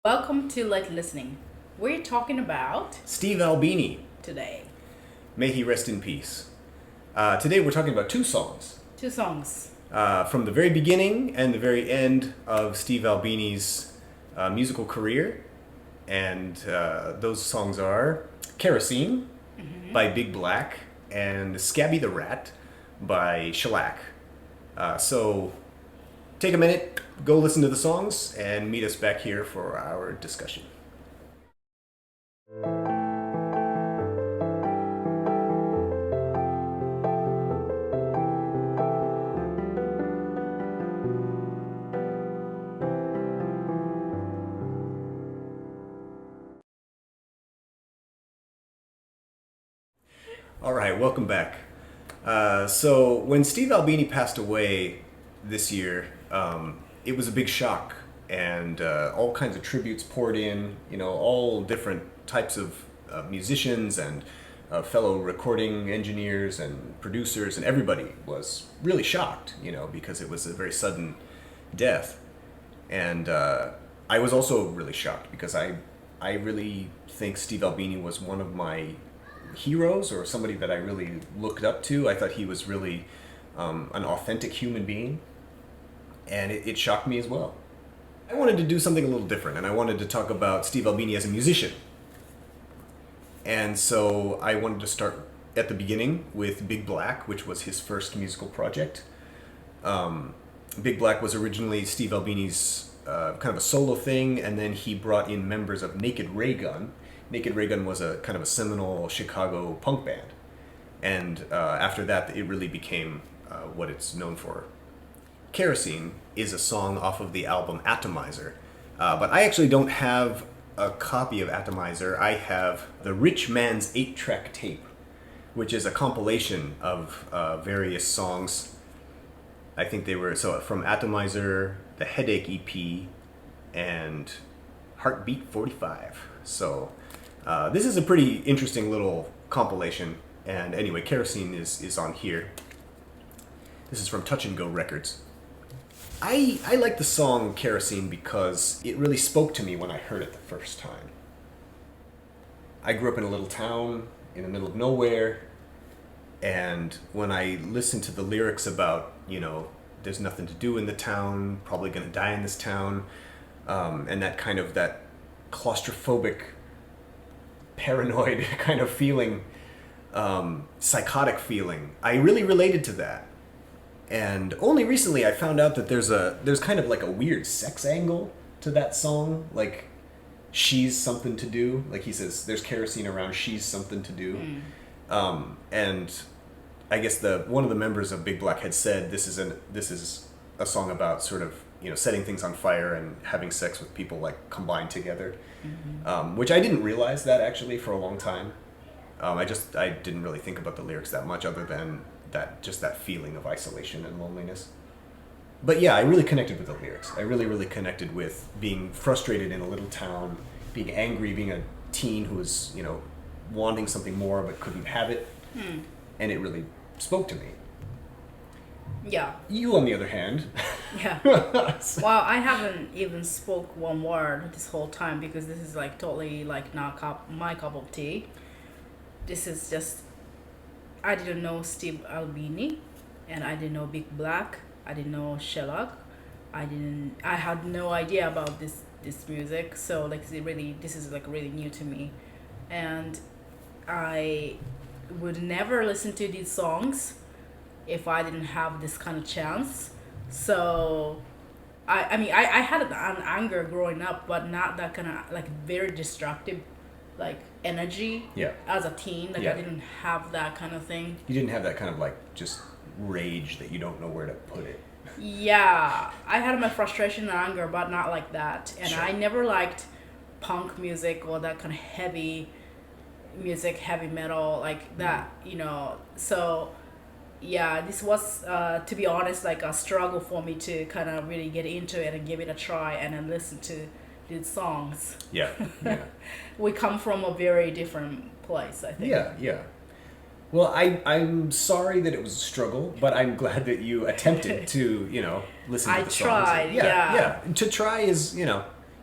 Welcome to Light Listening. We're talking about Steve Albini, today. may he rest in peace. Today we're talking about two songs. Two songs. From the very beginning and the very end of Steve Albini's musical career. And those songs are Kerosene by Big Black and Scabby the Rat by Shellac. So take a minute, go listen to the songs, and meet us back here for our discussion. All right, welcome back. So when Steve Albini passed away this year, it was a big shock, and all kinds of tributes poured in. All different types of musicians and fellow recording engineers and producers, and everybody was really shocked. Because it was a very sudden death, and I was also really shocked because I really think Steve Albini was one of my heroes, or somebody that I really looked up to. I thought he was really an authentic human being, and it shocked me as well. I wanted to do something a little different, and I wanted to talk about Steve Albini as a musician. And so I wanted to start at the beginning with Big Black, which was his first musical project. Big Black was originally Steve Albini's kind of a solo thing, and then he brought in members of Naked Ray Gun. Naked Ray Gun was a kind of a seminal Chicago punk band. And after that, it really became what it's known for. Kerosene is a song off of the album Atomizer. But I actually don't have a copy of Atomizer. I have the Rich Man's 8-track tape, which is a compilation of various songs. I think they were from Atomizer, the Headache EP, and Heartbeat 45. So this is a pretty interesting little compilation. And anyway, Kerosene is on here. This is from Touch and Go Records. I like the song Kerosene because it really spoke to me when I heard it the first time. I grew up in a little town in the middle of nowhere, and when I listened to the lyrics about, there's nothing to do in the town, probably gonna die in this town, and that kind of that claustrophobic, paranoid kind of feeling, psychotic feeling, I really related to that. And only recently I found out that there's kind of like a weird sex angle to that song. Like, she's something to do. Like he says, there's kerosene around, she's something to do. And I guess one of the members of Big Black had said this is a song about sort of setting things on fire and having sex with people like combined together, which I didn't realize that actually for a long time. I didn't really think about the lyrics that much, other than that feeling of isolation and loneliness. But yeah, I really connected with the lyrics. I really connected with being frustrated in a little town, being angry, being a teen who was, wanting something more but couldn't have it. And it really spoke to me. Yeah. You, on the other hand. Yeah. Well, I haven't even spoke one word this whole time because this is like totally like not my cup of tea. This is just, I didn't know Steve Albini, and I didn't know Big Black. I didn't know Shellac. I had no idea about this music. So like this is like really new to me, and I would never listen to these songs if I didn't have this kind of chance. So I mean I had an anger growing up, but not that kind of like very destructive like energy. Yeah. As a teen, like Yeah. I didn't have that kind of thing. You didn't have that kind of like just rage that you don't know where to put it. Yeah, I had my frustration and anger, but not like that. And Sure. I never liked punk music or that kind of heavy music, heavy metal like that, So yeah, this was to be honest like a struggle for me to kind of really get into it and give it a try and then listen to these songs. Yeah. We come from a very different place, I think. Yeah. Well, I'm sorry that it was a struggle, but I'm glad that you attempted to, listen to the songs. I tried, yeah. To try is,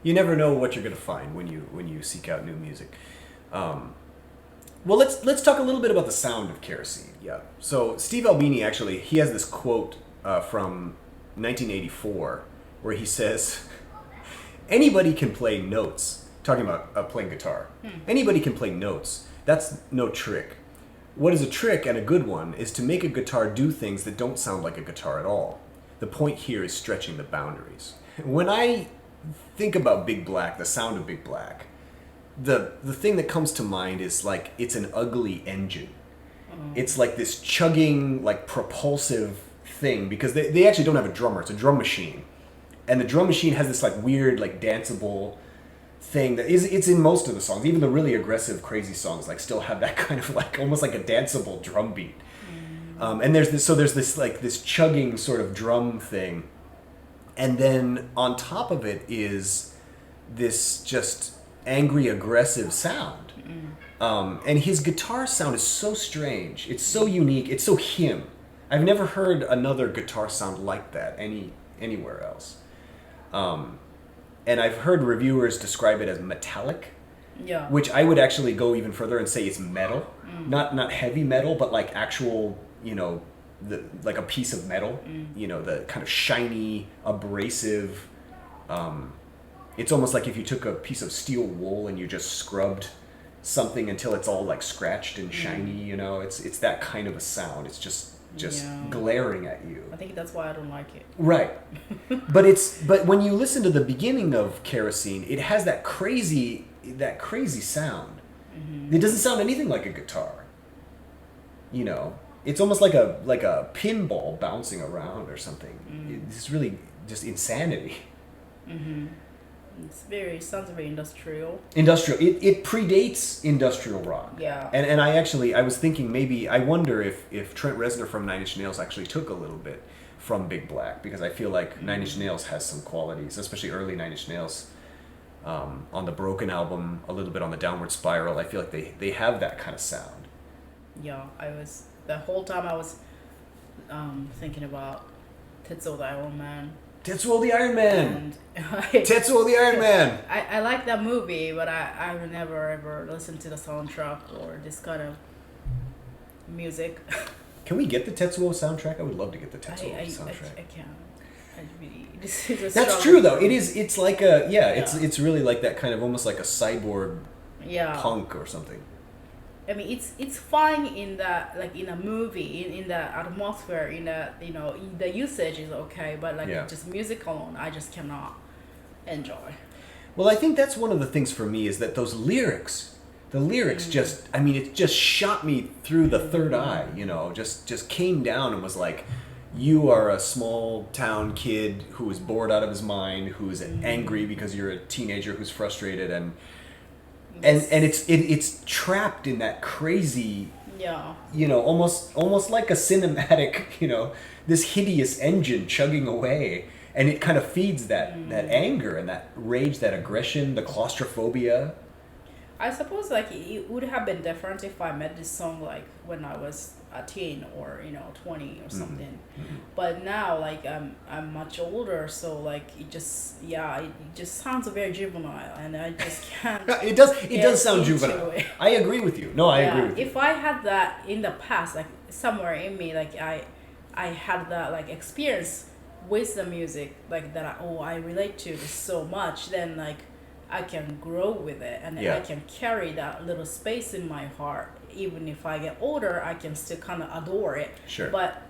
You never know what you're gonna find when you seek out new music. Well, let's talk a little bit about the sound of Kerosene. Yeah. So Steve Albini actually he has this quote from 1984 where he says, "Anybody can play notes." Talking about playing guitar. Anybody can play notes. That's no trick. What is a trick, and a good one, is to make a guitar do things that don't sound like a guitar at all. The point here is stretching the boundaries. When I think about Big Black, the sound of Big Black, the thing that comes to mind is like it's an ugly engine. It's like this chugging, like propulsive thing, because they actually don't have a drummer. It's a drum machine. And the drum machine has this like weird, like danceable thing that it's in most of the songs. Even the really aggressive, crazy songs like still have that kind of like almost like a danceable drum beat. And there's this like this chugging sort of drum thing, and then on top of it is this just angry, aggressive sound. And his guitar sound is so strange. It's so unique. It's so him. I've never heard another guitar sound like that anywhere else. And I've heard reviewers describe it as metallic, which I would actually go even further and say it's metal, not heavy metal, but like actual, like a piece of metal, the kind of shiny, abrasive. It's almost like if you took a piece of steel wool and you just scrubbed something until it's all like scratched and shiny. It's that kind of a sound. It's just glaring at you. I think that's why I don't like it. Right. But when you listen to the beginning of Kerosene, it has that crazy sound. It doesn't sound anything like a guitar. It's almost like a pinball bouncing around or something. It's really just insanity. Sounds very industrial. Industrial. It predates industrial rock. Yeah. And I was thinking maybe, I wonder if Trent Reznor from Nine Inch Nails actually took a little bit from Big Black, because I feel like Nine Inch Nails has some qualities, especially early Nine Inch Nails. On the Broken album, a little bit on the Downward Spiral, I feel like they have that kind of sound. Yeah, the whole time I was thinking about Tetsuo the Iron Man. Tetsuo the Iron Man! Tetsuo the Iron Man! I like that movie, but I would never ever listen to the soundtrack or this kind of music. Can we get the Tetsuo soundtrack? I would love to get the Tetsuo soundtrack. I can't. This is a That's true though. It's like it's really like that kind of almost like a cyborg punk or something. I mean, it's fine in that, like in a movie, in the atmosphere, in that the usage is okay, but like just music alone, I just cannot enjoy. Well, I think that's one of the things for me is that those lyrics, just, I mean, it just shot me through the third eye. Just came down and was like, you are a small town kid who is bored out of his mind, who is angry because you're a teenager who's frustrated and it's trapped in that crazy, almost like a cinematic, this hideous engine chugging away, and it kind of feeds that anger and that rage, that aggression, the claustrophobia. I suppose like it would have been different if I met this song like when I was a teen or 20 or something. But now like I'm much older, so like it just sounds very juvenile, and I just can't. it does sound juvenile. I agree with you. No, I agree with you. If I had that in the past, like somewhere in me, like I had that like experience with the music, like that I relate to this so much, then like I can grow with it, and I can carry that little space in my heart. Even if I get older, I can still kind of adore it. Sure. But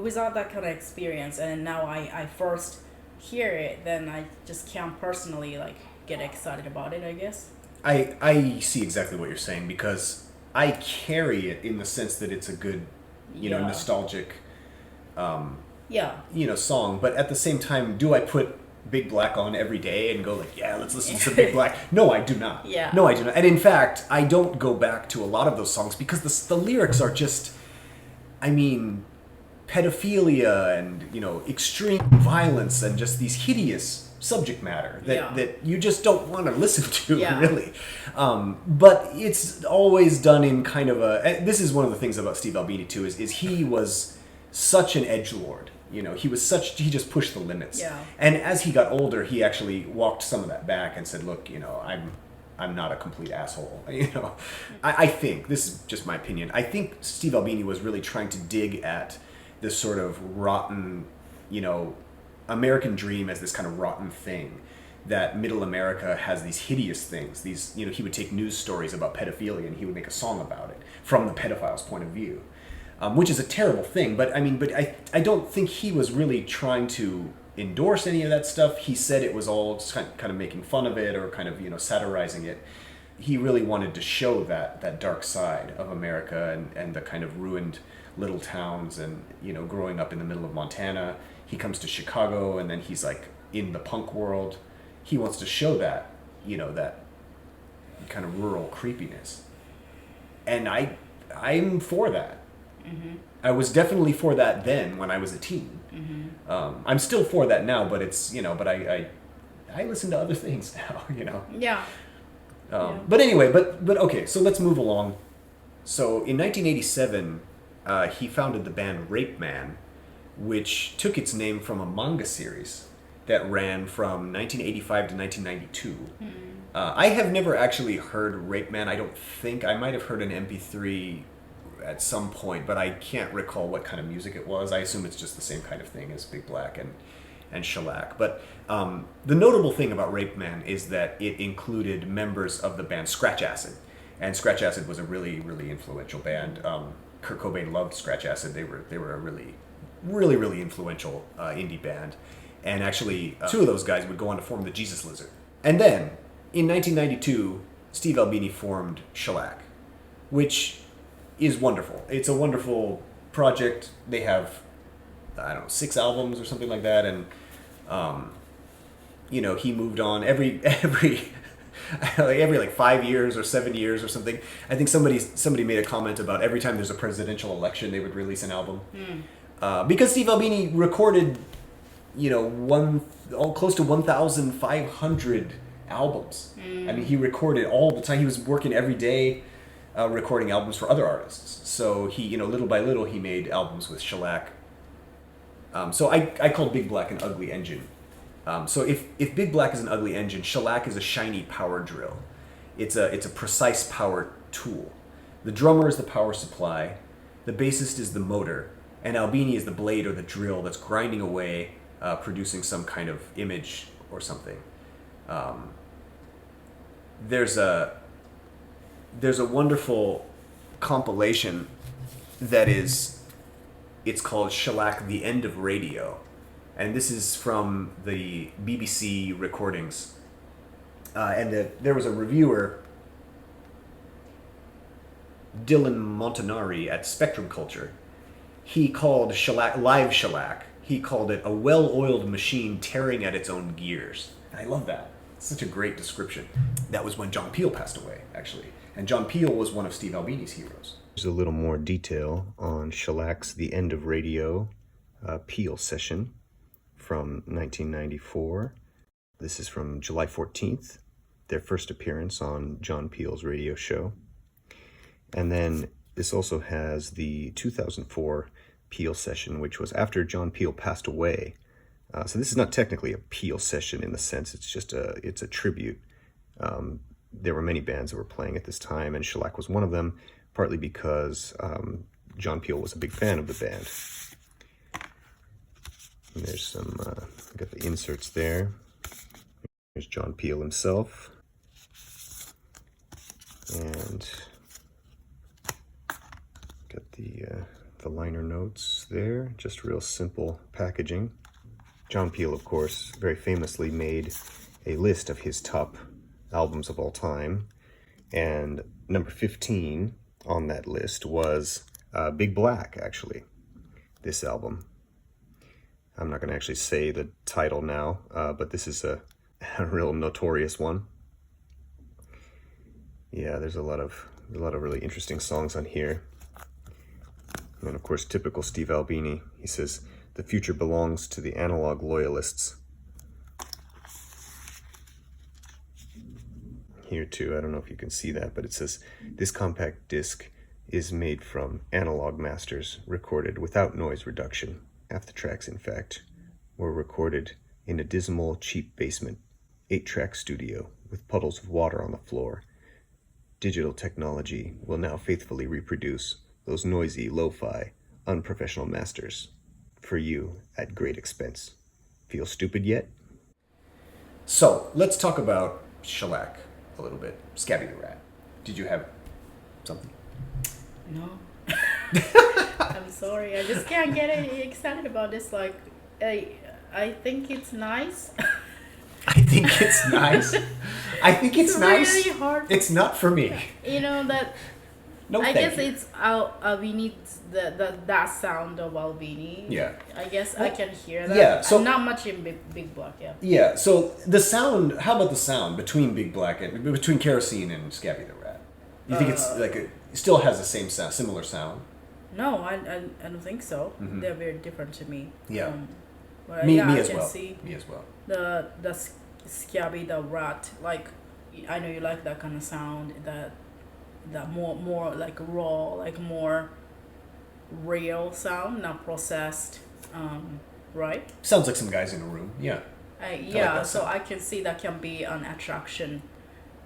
without that kind of experience, and now I first hear it, then I just can't personally like get excited about it, I guess. I see exactly what you're saying, because I carry it in the sense that it's a good, nostalgic, song. But at the same time, do I put Big Black on every day and go like, let's listen to Big Black? No, I do not. No, I do not. And in fact, I don't go back to a lot of those songs because the lyrics are just, I mean, pedophilia and, extreme violence and just these hideous subject matter that you just don't want to listen to, really. But it's always done in kind of this is one of the things about Steve Albini too, is he was such an edgelord. You know, he just pushed the limits. Yeah. And as he got older, he actually walked some of that back and said, look, you know, I'm not a complete asshole. You know, I think, this is just my opinion, I think Steve Albini was really trying to dig at this sort of rotten, you know, American dream as this kind of rotten thing, that middle America has these hideous things. These, you know, he would take news stories about pedophilia and he would make a song about it from the pedophile's point of view, which is a terrible thing. But I don't think he was really trying to endorse any of that stuff. He said it was all just kind of making fun of it or kind of, you know, satirizing it. He really wanted to show that dark side of America and the kind of ruined little towns and, you know, growing up in the middle of Montana. He comes to Chicago and then he's like in the punk world. He wants to show that, you know, that kind of rural creepiness. And I'm for that. Mm-hmm. I was definitely for that then when I was a teen. Mm-hmm. I'm still for that now, but it's, you know, but I listen to other things now, you know. Yeah. But anyway, but okay, so let's move along. So in 1987, he founded the band Rape Man, which took its name from a manga series that ran from 1985 to 1992. Mm. I have never actually heard Rape Man. I don't think. I might have heard an MP3 at some point, but I can't recall what kind of music it was. I assume it's just the same kind of thing as Big Black and Shellac. But the notable thing about Rape Man is that it included members of the band Scratch Acid. And Scratch Acid was a really, really influential band. Kurt Cobain loved Scratch Acid. They were a really, really, really influential indie band. And actually, two of those guys would go on to form the Jesus Lizard. And then, in 1992, Steve Albini formed Shellac, which is wonderful. It's a wonderful project. They have, I don't know, 6 albums or something like that. And, you know, he moved on every like 5 years or 7 years or something. I think somebody made a comment about every time there's a presidential election, they would release an album. Because Steve Albini recorded, you know, close to 1,500 albums. I mean, he recorded all the time. He was working every day, recording albums for other artists. So he, you know, little by little, he made albums with Shellac. So I called Big Black an ugly engine. So if Big Black is an ugly engine, Shellac is a shiny power drill. It's a precise power tool. The drummer is the power supply, the bassist is the motor, and Albini is the blade or the drill that's grinding away, producing some kind of image or something. There's a wonderful compilation it's called Shellac, The End of Radio. And this is from the BBC recordings. And there was a reviewer, Dylan Montanari at Spectrum Culture. He called Shellac, live Shellac, he called it a well-oiled machine tearing at its own gears. And I love that. It's such a great description. That was when John Peel passed away, actually. And John Peel was one of Steve Albini's heroes. There's a little more detail on Shellac's The End of Radio Peel session from 1994. This is from July 14th, their first appearance on John Peel's radio show. And then this also has the 2004 Peel session, which was after John Peel passed away. So this is not technically a Peel session in the sense, it's a tribute. There were many bands that were playing at this time, and Shellac was one of them, partly because John Peel was a big fan of the band. And there's some, I got the inserts there. There's John Peel himself. And got the liner notes there, just real simple packaging. John Peel, of course, very famously made a list of his top albums of all time. And number 15 on that list was Big Black, actually, this album. I'm not going to actually say the title now, but this is a real notorious one. Yeah, there's a lot of really interesting songs on here. And of course, typical Steve Albini. He says, "The future belongs to the analog loyalists." Here too, I don't know if you can see that, but it says, "This compact disc is made from analog masters recorded without noise reduction." Half the tracks, in fact, were recorded in a dismal, cheap basement, 8-track studio with puddles of water on the floor. Digital technology will now faithfully reproduce those noisy, lo-fi, unprofessional masters for you at great expense. Feel stupid yet? So, let's talk about Shellac a little bit. Scabby the Rat. Did you have something? No. I'm sorry. I just can't get excited about this. Like, I think it's nice. I think it's nice. I think it's nice. Really hard. It's not for me. You know that. No, I thank guess you. it's Albini, that sound of Albini. Yeah. I guess I can hear that. Yeah, so- I'm not much in Big Black. Yeah. Yeah. So the sound. How about the sound between Big Black and between Kerosene and Scabby the Rat? You think it's like it still has the same sound, similar sound? No, I don't think so. They're very different to me. Yeah. But Me yeah, I as can well. see Me as well. the Scabby the Rat. Like, I know you like that kind of sound. That more like raw, like more real sound, not processed. Right? Sounds like some guys in a room. Yeah. Yeah. that So sound. I can see that can be an attraction.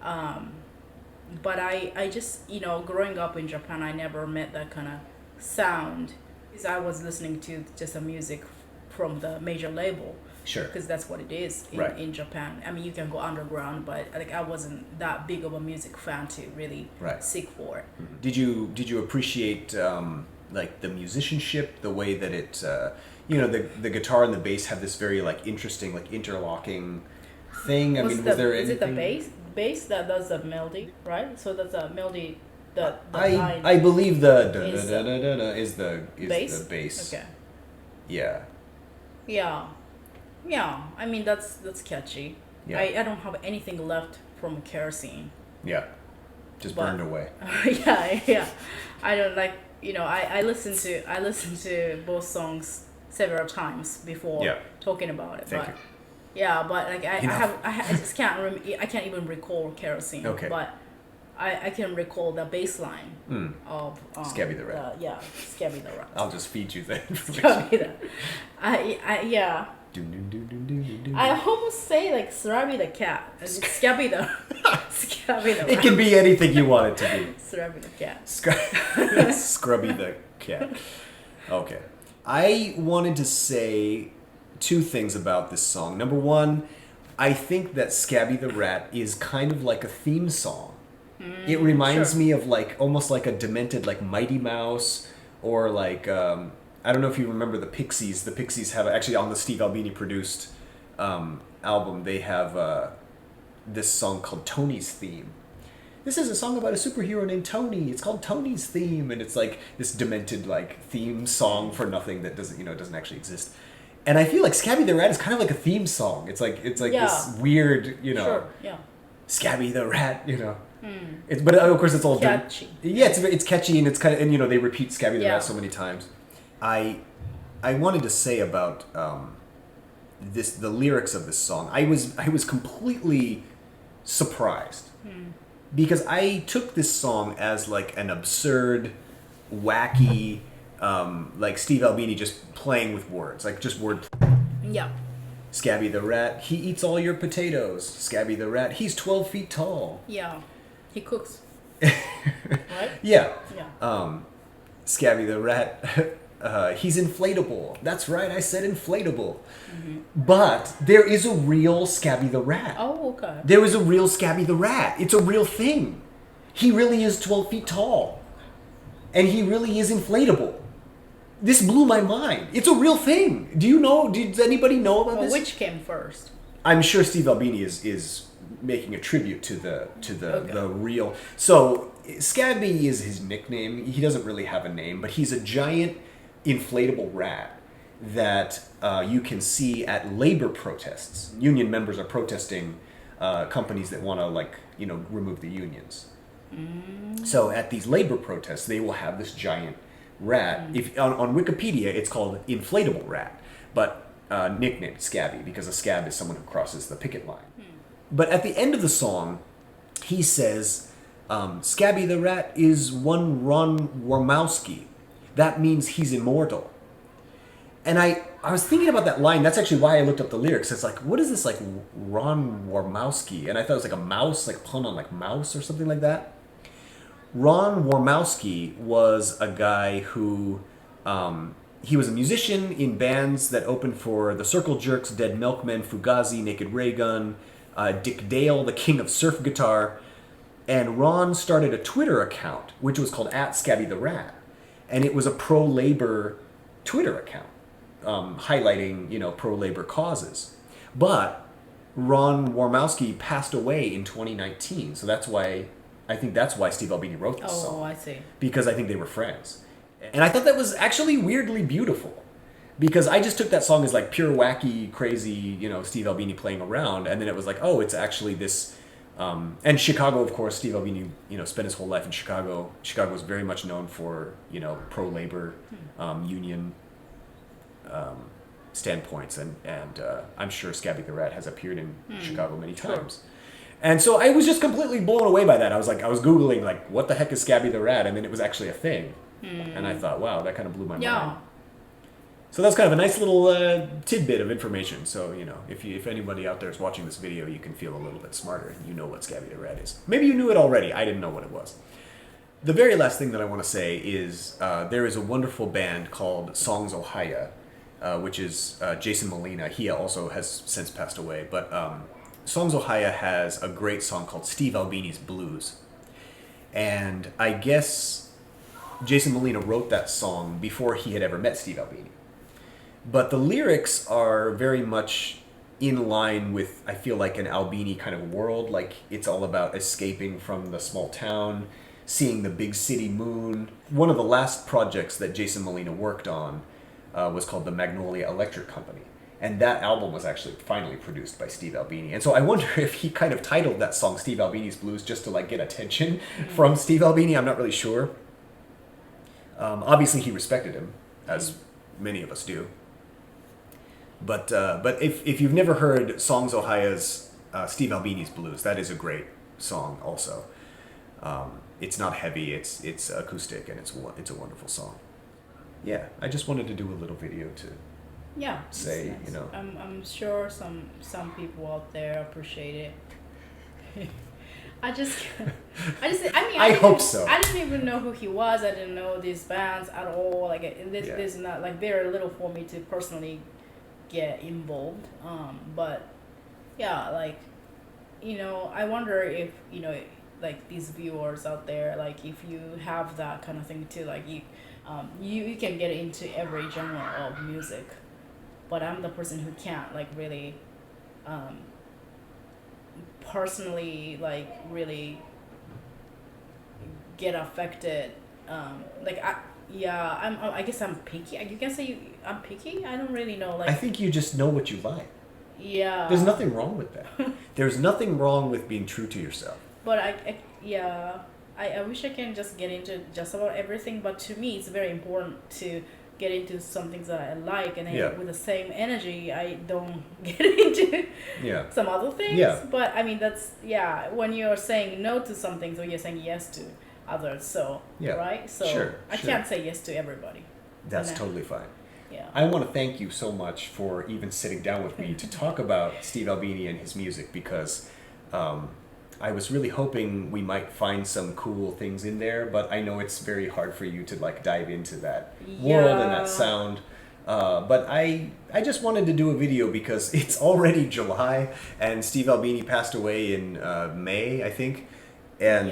But I just, growing up in Japan, I never met that kind of sound. Because I was listening to just the music from the major label. Sure. Because that's what it is Right. in Japan. I mean, you can go underground, but like I wasn't that big of a music fan to really Right. seek for it. Did you appreciate like the musicianship, the way that it, the guitar and the bass have this very like interesting like interlocking thing? I mean, was there is anything? it the bass that does the melody, right? So that's a melody. The line I believe the da is, da da da da is the bass. the bass. Okay. Yeah. Yeah. I mean that's catchy. Yeah. I don't have anything left from Kerosene. Yeah. Just But- burned away. Yeah. I don't like. I listened to both songs several times before Yeah. talking about it. Thank but you. yeah, but like Enough. I just can't I can't even recall Kerosene. Okay. But I can recall the bass line of Scabby the Rat. Scabby the Rat. I'll just feed you that. Scabby the. Yeah. I almost say like Scabby the cat. Scabby the Scabby the It rat. can be anything you want it to be. Scabby the cat. Scrubby the cat. Okay. I wanted to say two things about this song. Number one, I think that Scabby the Rat is kind of like a theme song. It reminds sure. me of like almost like a demented like Mighty Mouse or like I don't know if you remember the Pixies. The Pixies have actually on the Steve Albini produced album. They have this song called Tony's Theme. This is a song about a superhero named Tony. It's called Tony's Theme, and it's like this demented like theme song for nothing that doesn't actually exist. And I feel like Scabby the Rat is kind of like a theme song. It's like Yeah. this weird, Sure. Yeah. Scabby the Rat, But of course it's all Catchy. Yeah, it's catchy and it's kind of and they repeat Scabby the Yeah. Rat so many times. I wanted to say about the lyrics of this song. I was completely surprised because I took this song as like an absurd, wacky, like Steve Albini just playing with words, like just word. Yeah. Scabby the Rat, he eats all your potatoes. Scabby the Rat, he's 12 feet tall. Yeah. He cooks. Right? Yeah. Yeah. Scabby the Rat, he's inflatable. That's right, I said inflatable. But there is a real Scabby the Rat. Oh, okay. There is a real Scabby the Rat. It's a real thing. He really is 12 feet tall. And he really is inflatable. This blew my mind. It's a real thing. Does anybody know about Well, this? which came first? I'm sure Steve Albini is making a tribute to the Okay. the real. So Scabby is his nickname. He doesn't really have a name, but he's a giant inflatable rat that you can see at labor protests. Union members are protesting companies that want to remove the unions. So at these labor protests, they will have this giant rat. If on Wikipedia, it's called inflatable rat, but nicknamed Scabby because a scab is someone who crosses the picket line. But at the end of the song, he says, Scabby the Rat is one Ron Wormowski. That means he's immortal. And I was thinking about that line. That's actually why I looked up the lyrics. It's like, what is this, like, Ron Warmowski? And I thought it was like a mouse, like a pun on like mouse or something like that. Ron Warmowski was a guy who, he was a musician in bands that opened for the Circle Jerks, Dead Milkmen, Fugazi, Naked Ray Gun, Dick Dale, the king of surf guitar. And Ron started a Twitter account, which was called @Scabby the Rat. And it was a pro-labor Twitter account, highlighting, pro-labor causes. But Ron Warmowski passed away in 2019, so I think that's why Steve Albini wrote this song. Oh, I see. Because I think they were friends. And I thought that was actually weirdly beautiful. Because I just took that song as like pure wacky, crazy, Steve Albini playing around, and then it was like, oh, it's actually this... and Chicago, of course, Steve Albini, spent his whole life in Chicago. Chicago was very much known for, pro-labor, union standpoints, and I'm sure Scabby the Rat has appeared in Chicago many times. And so I was just completely blown away by that. I was Googling, like, what the heck is Scabby the Rat? And then it was actually a thing. And I thought, wow, that kind of blew my mind. So that's kind of a nice little tidbit of information. So, if anybody out there is watching this video, you can feel a little bit smarter. You know what Scabby the Rat is. Maybe you knew it already. I didn't know what it was. The very last thing that I want to say is there is a wonderful band called Songs Ohia, which is Jason Molina. He also has since passed away. But Songs Ohia has a great song called Steve Albini's Blues. And I guess Jason Molina wrote that song before he had ever met Steve Albini. But the lyrics are very much in line with, I feel like, an Albini kind of world. Like, it's all about escaping from the small town, seeing the big city moon. One of the last projects that Jason Molina worked on was called the Magnolia Electric Company. And that album was actually finally produced by Steve Albini. And so I wonder if he kind of titled that song Steve Albini's Blues just to, like, get attention from Steve Albini. I'm not really sure. Obviously, he respected him, as many of us do. But if you've never heard Songs Ohia's Steve Albini's Blues, that is a great song also. It's not heavy, it's acoustic, and it's a wonderful song. Yeah, I just wanted to do a little video to say, nice. I'm sure some people out there appreciate it. I hope so. I didn't even know who he was. I didn't know these bands at all. Like, this is not, like, very little for me to personally get involved. But yeah, like, I wonder if, like, these viewers out there, like, if you have that kind of thing too, like, you can get into every genre of music. But I'm the person who can't, like, really personally, like, really get affected. I guess I'm picky. You can say I'm picky. I don't really know. Like, I think you just know what you like. Yeah. There's nothing wrong with that. There's nothing wrong with being true to yourself. But I wish I can just get into just about everything. But to me, it's very important to get into some things that I like, and with the same energy, I don't get into some other things. Yeah. But I mean, that's when you're saying no to some things, or you're saying yes to others. So right. So I can't say yes to everybody. That's totally fine. Yeah. I want to thank you so much for even sitting down with me to talk about Steve Albini and his music, because I was really hoping we might find some cool things in there, but I know it's very hard for you to, like, dive into that world and that sound. But I just wanted to do a video because it's already July, and Steve Albini passed away in May, I think. And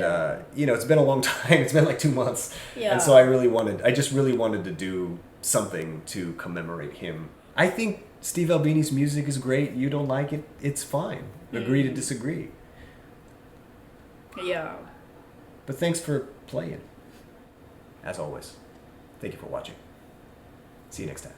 it's been a long time. It's been like 2 months. Yeah. And so I just really wanted to do something to commemorate him. I think Steve Albini's music is great. You don't like it, it's fine. Agree to disagree. Yeah. But thanks for playing. As always, thank you for watching. See you next time.